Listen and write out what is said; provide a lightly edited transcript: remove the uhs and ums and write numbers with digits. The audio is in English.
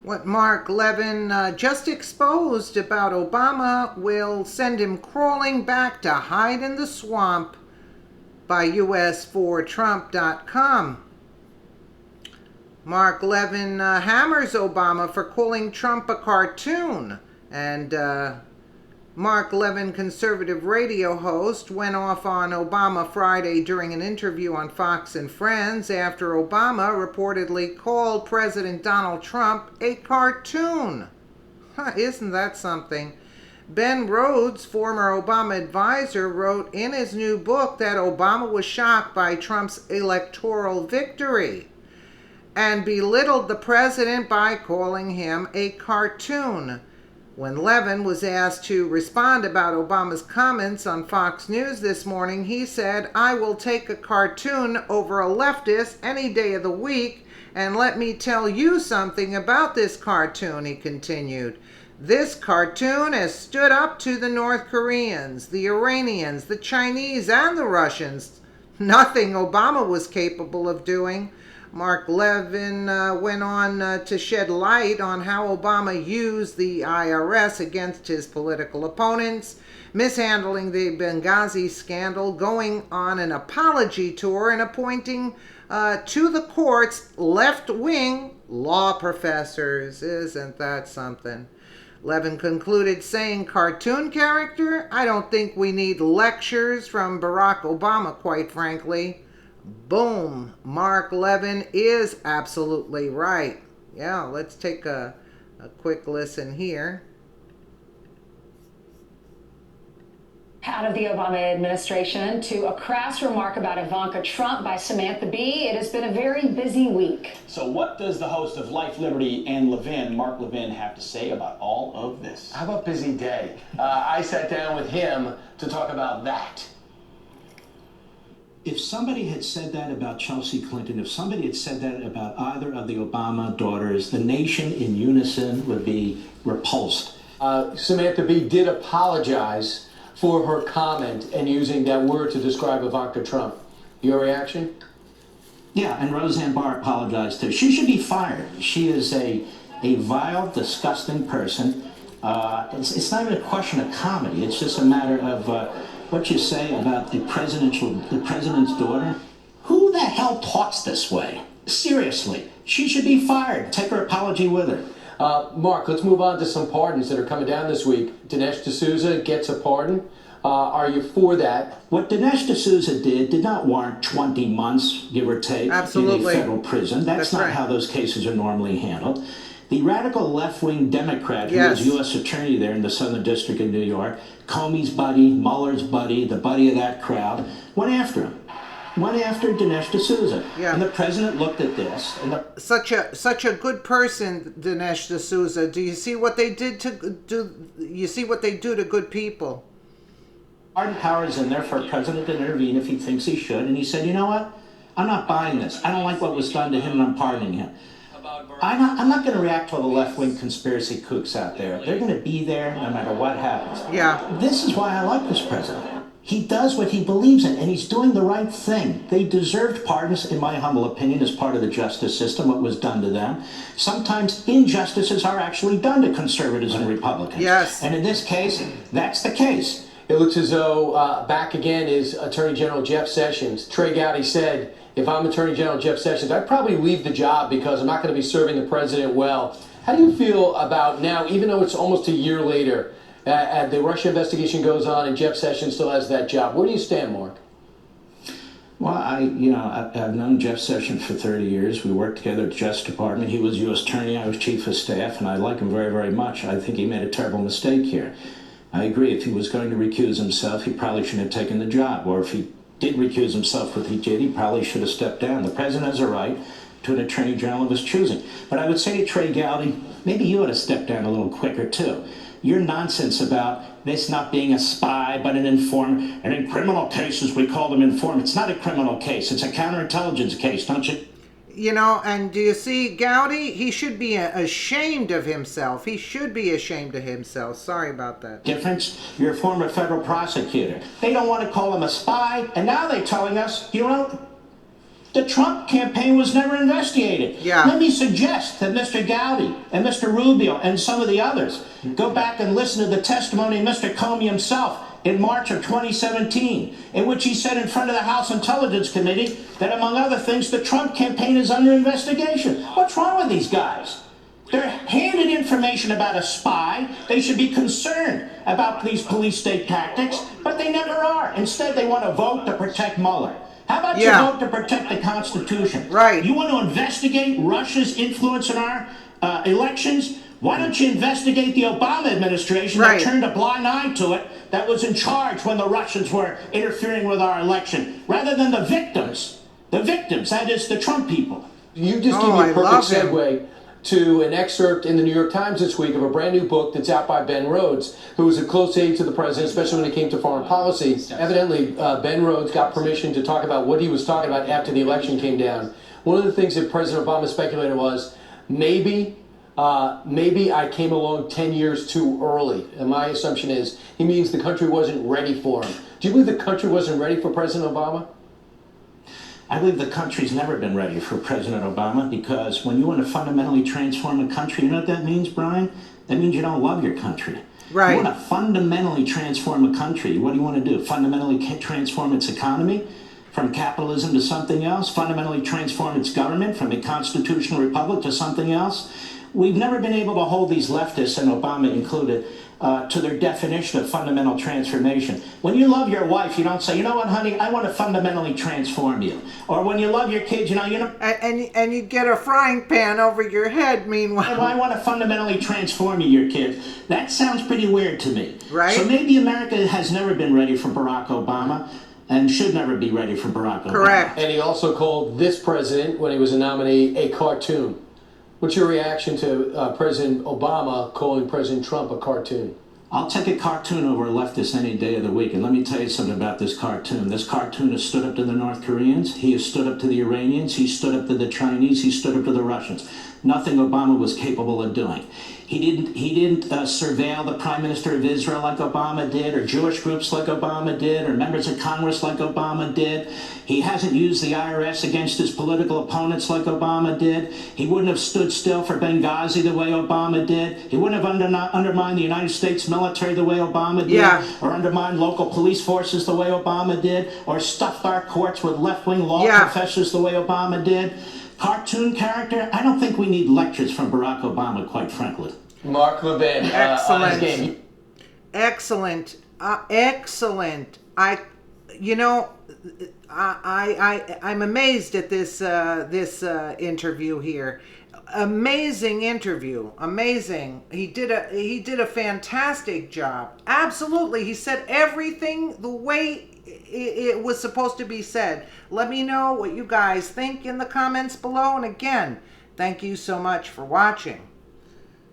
What Mark Levin just exposed about Obama will send him crawling back to hide in the swamp by US4Trump.com. Mark Levin hammers Obama for calling Trump a cartoon, and Mark Levin, conservative radio host, went off on Obama Friday during an interview on Fox and Friends after Obama reportedly called President Donald Trump a cartoon. Isn't that something? Ben Rhodes, former Obama advisor, wrote in his new book that Obama was shocked by Trump's electoral victory and belittled the president by calling him a cartoon. When Levin was asked to respond about Obama's comments on Fox News this morning, he said, "I will take a cartoon over a leftist any day of the week, and let me tell you something about this cartoon," he continued. "This cartoon has stood up to the North Koreans, the Iranians, the Chinese, and the Russians. Nothing Obama was capable of doing." Mark Levin went on to shed light on how Obama used the IRS against his political opponents, mishandling the Benghazi scandal, going on an apology tour, and appointing to the courts left-wing law professors. Isn't that something? Levin concluded saying, "Cartoon character? I don't think we need lectures from Barack Obama, quite frankly." Boom. Mark Levin is absolutely right. Yeah, let's take a quick listen here. Out of the Obama administration to a crass remark about Ivanka Trump by Samantha Bee. It has been a very busy week. So what does the host of Life, Liberty, and Levin, Mark Levin, have to say about all of this? How about busy day? I sat down with him to talk about that. If somebody had said that about Chelsea Clinton, if somebody had said that about either of the Obama daughters, the nation in unison would be repulsed. Samantha Bee did apologize for her comment and using that word to describe Ivanka Trump. Your reaction? Yeah, and Roseanne Barr apologized too. She should be fired. She is a vile, disgusting person. It's not even a question of comedy. It's just a matter of what you say about the president's daughter. Who the hell talks this way? Seriously, she should be fired. Take her apology with her. Mark, let's move on to some pardons that are coming down this week. Dinesh D'Souza gets a pardon. Are you for that? What Dinesh D'Souza did not warrant 20 months, give or take, Absolutely. in a federal prison. That's not right. how those cases are normally handled. The radical left-wing Democrat who Yes. was U.S. attorney there in the Southern District of New York, Comey's buddy, Mueller's buddy, the buddy of that crowd, went after him. Went after Dinesh D'Souza. Yeah. And the president looked at this. And Such a good person, Dinesh D'Souza. Do you see what they did to do? You see what they do to good people? pardon powers in there for a president to intervene if he thinks he should. And he said, you know what? I'm not buying this. I don't like what was done to him, and I'm pardoning him. I'm not going to react to all the left-wing conspiracy kooks out there. They're going to be there no matter what happens. Yeah. This is why I like this president. He does what he believes in, and he's doing the right thing. They deserved pardons, in my humble opinion, as part of the justice system, what was done to them. Sometimes injustices are actually done to conservatives and Republicans. Yes. And in this case, that's the case. It looks as though back again is Attorney General Jeff Sessions. Trey Gowdy said, if I'm Attorney General Jeff Sessions, I'd probably leave the job because I'm not going to be serving the president well. How do you feel about now, even though it's almost a year later, the Russia investigation goes on and Jeff Sessions still has that job? Where do you stand, Mark? Well, I've known Jeff Sessions for 30 years. We worked together at the Justice Department. He was U.S. Attorney, I was Chief of Staff, and I like him very, very much. I think he made a terrible mistake here. I agree, if he was going to recuse himself, he probably shouldn't have taken the job. Or if he did recuse himself, what he did, he probably should have stepped down. The president has a right to an attorney general of his choosing. But I would say to Trey Gowdy, maybe you ought to step down a little quicker, too. Your nonsense about this not being a spy, but an informant, and in criminal cases we call them informants. It's not a criminal case. It's a counterintelligence case, don't you? You know, and do you see Gowdy? He should be ashamed of himself. He should be ashamed of himself. Sorry about that. Difference? You're a former federal prosecutor. They don't want to call him a spy, and now they're telling us, you know, The Trump campaign was never investigated. Yeah. Let me suggest that Mr. Gowdy and Mr. Rubio and some of the others go back and listen to the testimony of Mr. Comey himself in March of 2017, in which he said in front of the House Intelligence Committee that, among other things, the Trump campaign is under investigation. What's wrong with these guys? They're handed information about a spy. They should be concerned about these police state tactics, but they never are. Instead, they want to vote to protect Mueller. How about you vote to protect the Constitution? Right. You want to investigate Russia's influence in our elections? Why don't you investigate the Obama administration that turned a blind eye to it, that was in charge when the Russians were interfering with our election, rather than the victims? The victims, that is, the Trump people. You just gave me a perfect segue to an excerpt in the New York Times this week of a brand new book that's out by Ben Rhodes, who was a close aide to the president, especially when it came to foreign policy. Evidently, Ben Rhodes got permission to talk about what he was talking about after the election came down. One of the things that President Obama speculated was, maybe I came along 10 years too early. And my assumption is he means the country wasn't ready for him. Do you believe the country wasn't ready for President Obama? I believe the country's never been ready for President Obama, because when you want to fundamentally transform a country, you know what that means, Brian? That means you don't love your country. Right. You want to fundamentally transform a country. What do you want to do? Fundamentally transform its economy from capitalism to something else? Fundamentally transform its government from a constitutional republic to something else? We've never been able to hold these leftists, and Obama included, to their definition of fundamental transformation. When you love your wife, you don't say, you know what, honey, I want to fundamentally transform you. Or when you love your kids, you know. And you get a frying pan over your head, meanwhile. I want to fundamentally transform you, your kids. That sounds pretty weird to me. Right. So maybe America has never been ready for Barack Obama, and should never be ready for Barack Obama. Correct. And he also called this president, when he was a nominee, a cartoon. What's your reaction to President Obama calling President Trump a cartoon? I'll take a cartoon over a leftist any day of the week. And let me tell you something about this cartoon. This cartoon has stood up to the North Koreans. He has stood up to the Iranians. He stood up to the Chinese. He stood up to the Russians. Nothing Obama was capable of doing. He didn't surveil the Prime Minister of Israel like Obama did, or Jewish groups like Obama did, or members of Congress like Obama did. He hasn't used the IRS against his political opponents like Obama did. He wouldn't have stood still for Benghazi the way Obama did. He wouldn't have undermined the United States military the way Obama did, or undermined local police forces the way Obama did, or stuffed our courts with left-wing law professors the way Obama did. Cartoon character, I don't think we need lectures from Barack Obama, quite frankly. Mark Levin, excellent. Excellent. Excellent. I'm amazed at this interview here. Amazing interview. Amazing. He did a fantastic job. Absolutely. He said everything the way it was supposed to be said. Let me know what you guys think in the comments below. And again, thank you so much for watching.